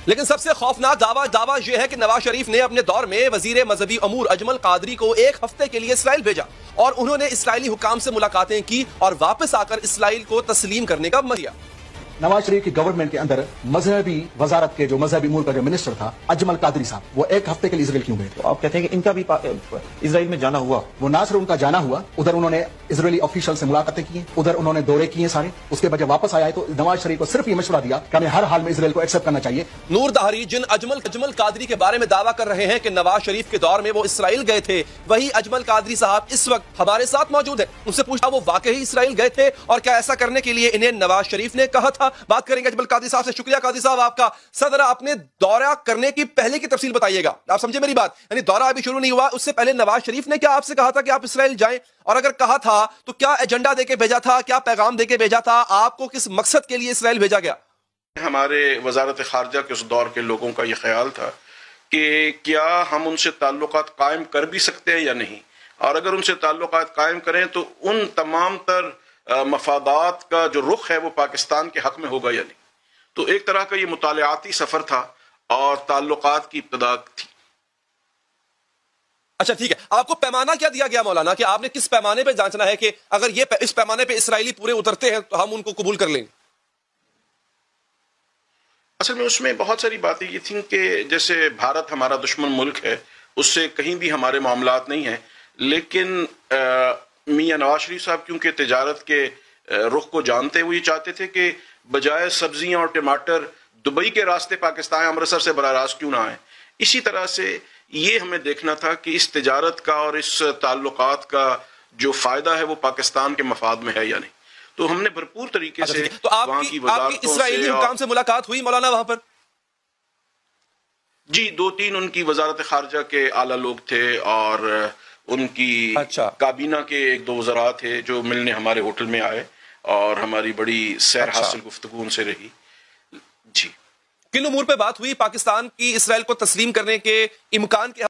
لیکن سب سے خوفناک دعویٰ یہ ہے کہ نواز شریف نے اپنے دور میں وزیر مذہبی امور اجمل قادری کو ایک ہفتے کے لیے اسرائیل بھیجا اور انہوں نے اسرائیلی حکام سے ملاقاتیں کی اور واپس آ کر اسرائیل کو تسلیم کرنے کا مدعا. نواز شریف کی گورنمنٹ کے اندر مذہبی وزارت کے جو مذہبی امور کا جو منسٹر تھا اجمل قادری صاحب، وہ ایک ہفتے کے لیے اسرائیل کیوں گئے؟ تو آپ کہتے ہیں کہ ان کا بھی اسرائیل میں جانا ہوا؟ وہ نہ صرف ان کا جانا ہوا، ادھر انہوں نے اسرائیلی آفیشل سے ملاقاتیں کی، ادھر انہوں نے دورے کیے سارے. اس کے بعد جب واپس آیا تو نواز شریف کو صرف یہ مشورہ دیا کہ ہمیں ہر حال میں اسرائیل کو ایکسپٹ کرنا چاہیے. نور دہری جن اجمل قادری کے بارے میں دعویٰ کر رہے ہیں کہ نواز شریف کے دور میں وہ اسرائیل گئے تھے، وہی اجمل قادری صاحب اس وقت ہمارے ساتھ موجود ہیں. ان سے پوچھا وہ واقعی اسرائیل گئے تھے اور کیا ایسا کرنے کے لیے انہیں نواز شریف نے کہا تھا. بات کریں گے اجمل قادری صاحب سے. شکریہ قادری صاحب آپ کا. صدر اپنے دورہ کرنے کی پہلے کی تفصیل بتائیے گا. آپ سمجھے میری بات؟ یعنی دورہ ابھی شروع نہیں ہوا، اس سے پہلے نواز شریف نے کیا آپ سے کہا تھا کہ آپ اسرائیل جائیں؟ اور اگر کہا تھا تو کیا ایجنڈا دے کے بھیجا تھا، کیا پیغام دے کے بھیجا تھا؟ آپ کو کس مقصد کے لیے اسرائیل بھیجا گیا؟ ہمارے وزارت خارجہ کے اس دور کے لوگوں کا یہ خیال تھا کہ کیا ہم ان سے تعلقات قائم کر بھی سکتے ہیں یا نہیں، اور اگر ان سے تعلقات قائم کریں تو ان تمام تر مفادات کا جو رخ ہے وہ پاکستان کے حق میں ہوگا یا نہیں. تو ایک طرح کا یہ مطالعاتی سفر تھا اور تعلقات کی ابتدا تھی. اچھا ٹھیک ہے، آپ کو پیمانہ کیا دیا گیا مولانا کہ آپ نے کس پیمانے پہ جانچنا ہے کہ اگر یہ اس پیمانے پہ اسرائیلی پورے اترتے ہیں تو ہم ان کو قبول کر لیں گے؟ اصل میں اس میں بہت ساری باتیں یہ تھیں کہ جیسے بھارت ہمارا دشمن ملک ہے، اس سے کہیں بھی ہمارے معاملات نہیں ہیں، لیکن میاں نواز شریف صاحب کیونکہ تجارت کے رخ کو جانتے ہوئے چاہتے تھے کہ بجائے سبزیاں اور ٹماٹر دبئی کے راستے پاکستان امرتسر سے براہ راست کیوں نہ آئیں. اسی طرح سے یہ ہمیں دیکھنا تھا کہ اس تجارت کا اور اس تعلقات کا جو فائدہ ہے وہ پاکستان کے مفاد میں ہے یا نہیں. تو ہم نے بھرپور طریقے سے تو آپ کی اسرائیلی حکام سے ملاقات ہوئی مولانا وہاں پر؟ جی، 2-3 ان کی وزارت خارجہ کے اعلیٰ لوگ تھے اور ان کی کابینہ کے 1-2 وزراء تھے جو ملنے ہمارے ہوٹل میں آئے اور ہماری بڑی سیر حاصل گفتگو ان سے رہی. جی، کن امور پہ بات ہوئی؟ پاکستان کی اسرائیل کو تسلیم کرنے کے امکان کے